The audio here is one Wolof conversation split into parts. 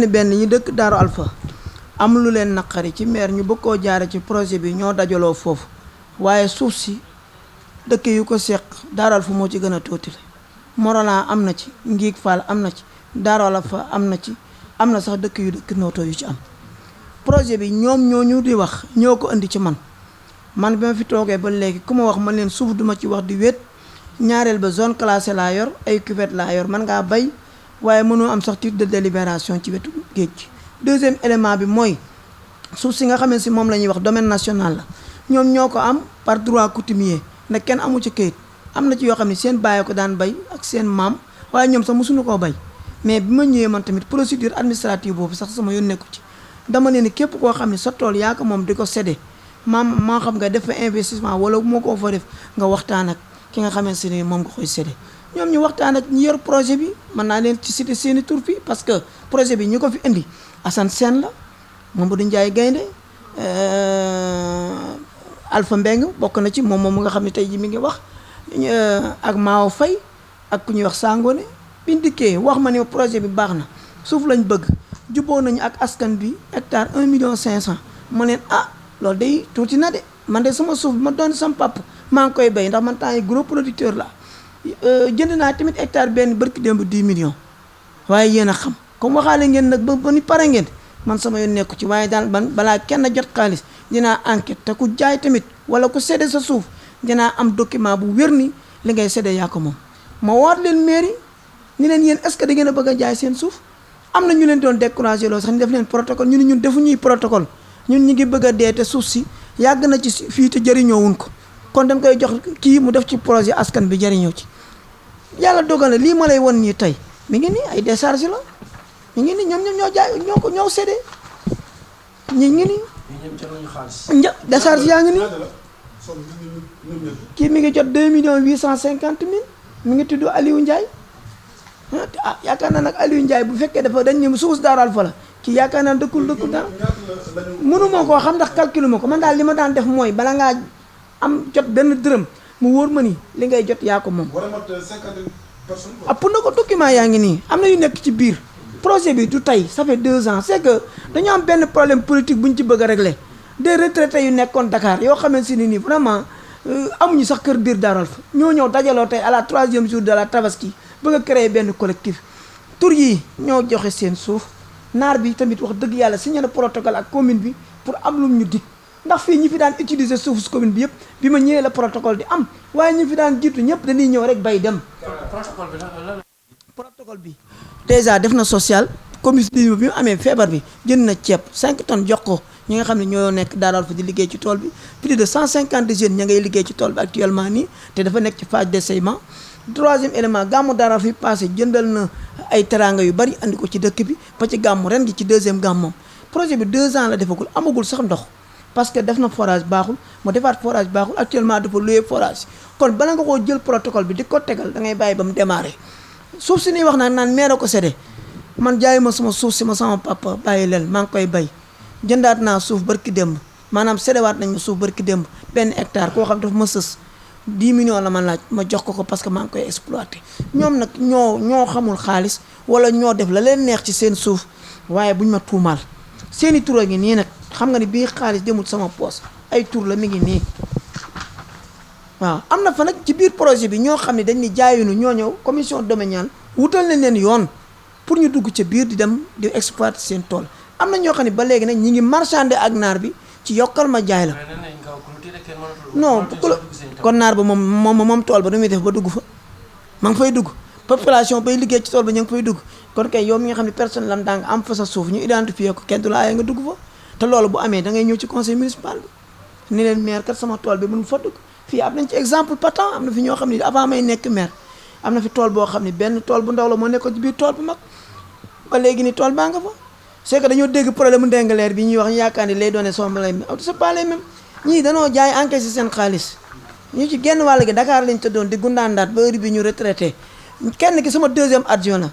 benn ñi dëkk Daaru Alpha am lu leen naqari ci maire ñu bëgg koo jaare ci projet bi ñoo dajaloo foofu waaye suuf si dëkk yu ko seq Daaru Alpha moo ci gën a tuutile Morolan am na ci Ngiig Fall am na ci Daaru Alpha am na ci am na sax dëkk yu dëkk Noto yu ci am projet bi ñoom ñoo ñu di wax ñoo ko indi ci man bi ma fi toogee ba léegi ku ma wax man leen suuf duma ci wax di wéet ñaareel ba zone classée laa yor ay cuvette laa yor man ngaa bay waaye mënoo am sax titre de délibération ci wetu géej gi deuxième élément bi mooy suuf si nga xam ne si moom la ñuy wax domaine national la ñoom ñoo ko am par droit coutumier nag kenn amu ci kayit am na ci yoo xam ne seen bàyyi ko daan bay ak seen maam waaye ñoom sax mosuñu koo bay mais bi ma ñëwee man tamit procédure administrative boobu sax sama yoon nekku ci dama ne ni képp koo xam ne sa tool yaa ko moom di ko séddee maa xam nga def fa investissement wala moo ko fa def nga waxtaan ak ki nga xamante ne moom nga koy séddee ñoom ñu waxtaan ak ñi yor projet bi mën naa leen ci citer seeni tur fii parce que projet bi ñi ko fi indi Assane Sène la Mamadou Ndiaye Gaynde Alpha Mbeng bokk na ci moom nga xam ne tey ji mi ngi wax ak Mao Faye ak ku ñuy wax Sangone biñ dikkee wax ma ne projet bi baax na suuf lañ bëgg juboo nañu ak askan bi hectare 1,5 million ma leen loolu day tuuti na de man de sama suuf bi ma doon sama pap maa ngi koy bay ndax man temps yi gros producteur la jënd naa tamit hectare benn barki démb 10 millions waaye yéen a xam comme waxaale ngeen nag ba ni pare ngeen man sama yoon nekku ci waaye daal man balaa kenn jot xaalis dinaa enquête te ku jaay tamit wala ku séddee sa suuf dinaa am document bu wér ni li ngay séddee yaa ko moom ma waat leen mairie ni leen yéen est-ce que da ngeen a bëgg a jaay seen suuf am na ñu leen doon découragé loolu sax ñu def leen protocole ñu ne ñun defuñuy protocole ñun ñu ngi bëgg a dee te suuf si yàgg na ci fii te jëriñoowuñ ko kon dañ koy jox kii mu def ci projet askan bi jëriñoo ci yàlla dogal na lii ma lay won nii tey mi ngi nii ay décharge la mi ngi nii ñoom ñoo jaay ñoo séddee ñi ngi nii décharge yaa ngi nii kii mi ngi jot 2,850,000 mi ngi tudd Aliou Ndiaye yaakaar naa nag Aliou Ndiaye bu fekkee dafa dañ ne suuf Daaru Alpha la kii yaakaar naa dëkkul dara mënuma koo xam ndax calcule ma ko man daal li ma daan def mooy bala ngaa am jot benn dërëm mu wóor ma ni li ngay jot yaa ko moom pour na ko document yaa ngi nii am na yu nekk ci biir projet bi du tey ça fait 2 ans c'est que dañu am benn problème politique bu ñu ci bëgg a régler des retraités yu nekkoon Dakar yoo xamante ne nii vraiment amuñu sax kër biir Daaru Alpha ñoo ñëw dajaloo tey à la 3e jour de la tabaski bëgg a créer benn collectif tur yi ñoo joxe seen suuf naar bi tamit wax dëgg yàlla signé na protocole ak commune bi pour am lu ñu dig ndax fii ñi fi daan utiliser suuf si commune bi yëpp bi ma ñëwee la protocole di am waaye ñi fi daan jiitu ñëpp dañuy ñëw rek bay dem. protocole bi déjà def na social commune bi mu amee feebar bi jënd na ceeb 5 tonnes jox ko ñi nga xam ne ñoo nekk Daaru Alpha di liggéey ci tool bi plus de 150 jeunes ña ngay liggéey ci tool bi actuellement nii te dafa nekk ci phase d'essayement. 3e élément gàmmu Daaru Alpha fi passé jëndal na ay teranga yu bari andi ko ci dëkk bi ba ci gàmmu ren gi ci 2e gàmmoom projet bi 2 ans la defagul amagul sax ndox parce que def na forage baaxul mu defaat forage baaxul actuellement dafa loué forage kon bala nga koo jël protocole bi di ko tegal da ngay bàyyi ba mu démarré suuf si ñuy wax naan maire ko séddee man jaay ma sama suuf si ma sama papa bàyyi leen maa ngi koy bay jëndaat naa suuf barki démb maanaam séddewaat nañ ma suuf barki démb benn hectare koo xam dafa ma sës 10 millions la ma laaj ma jox ko parce que maa ngi koy exploité ñoom nag ñoo xamul xaalis wala ñoo def la leen neex ci seen suuf waaye buñ ma tuumaal seeni tur a ngi nii nag xam nga ni bii xaalis demul sama poos ay tur la mi ngi nii waaw am na fa nag ci biir projet bi ñoo xam ne dañ ni jaayunu ñoo ñëw commission domaniale wutal nañ leen yoon pour ñu dugg ca biir di dem di exploiter seen tool am na ñoo xam ne ba léegi nag ñi ngi marchander ak naar bi ci yokkal ma jaay la non kon naar ba moom tool ba nu muy def ba dugg fa ma ngi fay dugg population bay liggéey ci tool ba ñu ngi fay dugg kon kay yow mi nga xam ne personne lam daa nga am fa sa suuf ñu identifier ko kenn du la aaye nga dugg fa te loolu bu amee da ngay ñëw ci conseil municipal bi ni leen maire kat sama tool bi mënu fa dugg fii am nañ ci exemple patent am na fi ñoo xam ne avant may nekk maire am na fi tool boo xam ne benn tool bu ndaw la moo nekkoon ci biir tool bu mag ba léegi ni tool baa nga fa c'est que dañoo dégg problème ndengaleer bi ñuy wax yaakaar ni lay doone somb lay c'est pas les mêmes ñii danoo jaay encaissé seen xaalis ñu ci genn wàll gi Dakar lañ tëddoon di gundaandaat ba heure bi ñu retraité kenn ki sama 2e adjoint la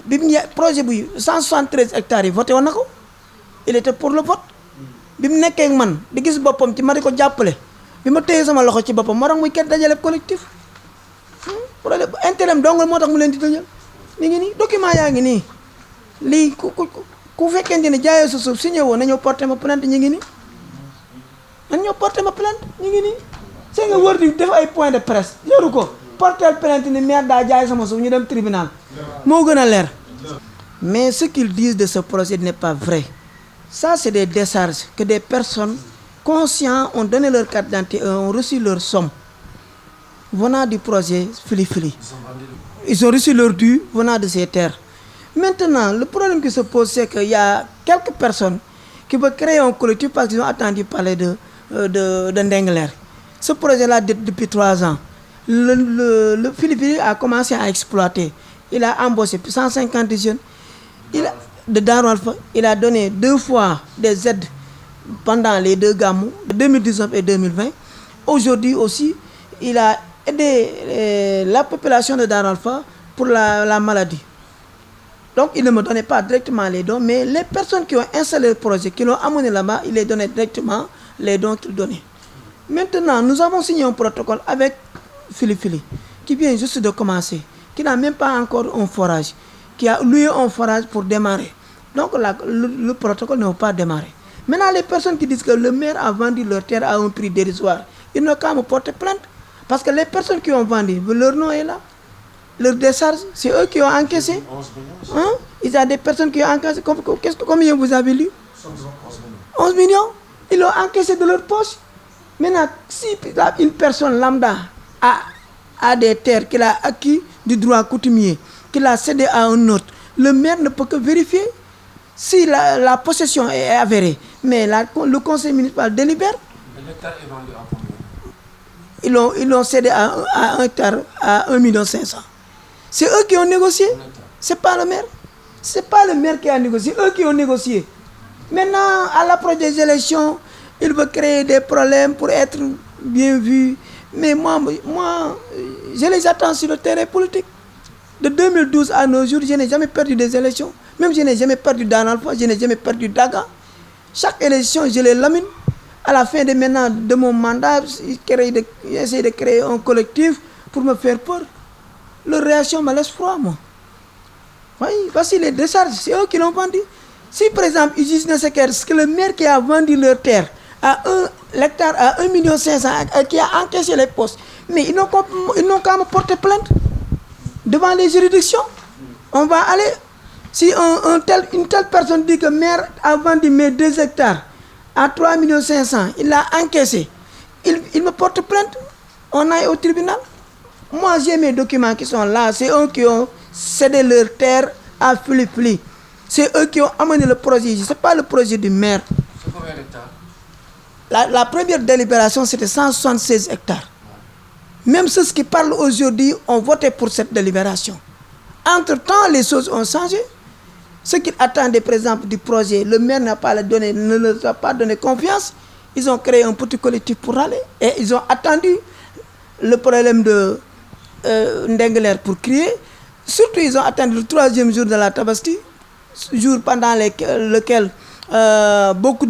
bi mu projet bi 173 hectares yi voté woon na ko il était pour le vote bi mu nekkee ak man di gis boppam ci ma di ko jàppale bi ma téye sama loxo ci boppam moo tax muy kenn dajale collectif problème intérêt dong moo tax mu leen di dajal mi ngi nii document yaa ngi nii lii ku ku fekkente ne jaayoo sa suuf si ñëwoon nañoo porté ma plainte ñu ngi nii nañoo porté ma plainte ñu ngi nii c'est nga wër di def ay point de presse yoru ko porté plainte ni maire daa jaay sama suuf ñu dem tribunal moo gën a leer. Mais ce qu'ils disent de ce projet n'est pas vrai. Ça, c'est des décharges que des personnes conscientes ont donné leur carte d'identité, ont reçu leur somme venant du projet Fili Fili. Ils ont reçu leur dû venant de ces terres. Maintenant, le problème qui se pose, c'est qu'il y a quelques personnes qui veulent créer un collectif parce qu'ils ont entendu parler de Ndingler. Ce projet-là, depuis 3 ans, le Fili Fili a commencé à exploiter. Il a embauché 150 jeunes. De Darou Alpha, il a donné 2 fois des aides pendant les 2 gamous, 2019 et 2020. Aujourd'hui aussi, il a aidé la population de Darou Alpha pour la maladie. Donc, il ne me donnait pas directement les dons, mais les personnes qui ont installé le projet, qui l'ont amené là-bas, il les donnait directement les dons qu'il donnait. Maintenant, nous avons signé un protocole avec Fili Fili, qui vient juste de commencer, qui n'a même pas encore un forage, qui a loué un forage pour démarrer. Donc le protocole ne va pas démarrer. Maintenant, les personnes qui disent que le maire a vendu leur terre à un prix dérisoire, ils n'ont qu'à me porter plainte. Parce que les personnes qui ont vendu, leur nom est là. Leur décharge, c'est eux qui ont encaissé. Hein? Il y a des personnes qui ont encaissé. Combien vous avez lu? 11 millions. Ils l'ont encaissé de leur poche. Maintenant, si une personne lambda a des terres qu'il a acquis du droit coutumier, qu'il a cédé à un autre, le maire ne peut que vérifier si la possession est avérée. Mais le conseil municipal délibère. L'hectare est vendu à combien? Ils l'ont cédé à un hectare à 1,5 million. C'est eux qui ont négocié. C'est pas le maire. C'est pas le maire qui a négocié. Eux qui ont négocié. Maintenant, à l'approche des élections, ils veulent créer des problèmes pour être bien vus. Mais moi, je les attends sur le terrain politique. De 2012 à nos jours, je n'ai jamais perdu des élections. Même je n'ai jamais perdu Darou Alpha, je n'ai jamais perdu Daga. Chaque élection, je les lamine. À la fin de mon mandat, j'essaie de créer un collectif pour me faire peur. Leur réaction me laisse froid, moi. Oui, voici les décharges, c'est eux qui l'ont vendu. Si par exemple, ils disent que le maire qui a vendu leur terre à l'hectare à 1,5 million, qui a encaissé les postes, mais ils n'ont qu'à me porter plainte devant les juridictions. On va aller. Si une telle personne dit que le maire a vendu mes 2 hectares à 3,5 millions, il l'a encaissé, il me porte plainte, on aille au tribunal. Moi, j'ai mes documents qui sont là, c'est eux qui ont cédé leur terre à Fili Fili. C'est eux qui ont amené le projet, ce n'est pas le projet du maire. C'est combien d'hectares? La première délibération, c'était 176 hectares. Même ceux qui parlent aujourd'hui ont voté pour cette délibération. Entre-temps, les choses ont changé. Ceux qui attendaient, par exemple, du projet, le maire ne leur a pas donné confiance. Ils ont créé un petit collectif pour aller. Et ils ont attendu le problème de Ndingler pour crier. Surtout, ils ont attendu le 3e jour de la Tabaski, jour pendant lequel beaucoup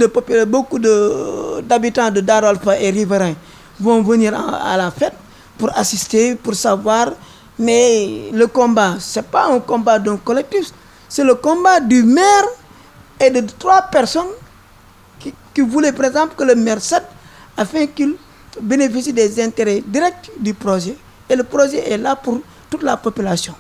d'habitants de Darou Alpha et riverains vont venir à la fête pour assister, pour savoir. Mais le combat, ce n'est pas un combat d'un collectif, c'est le combat du maire et de 3 personnes qui voulaient, par exemple, que le maire cède afin qu'il bénéficie des intérêts directs du projet. Et le projet est là pour toute la population.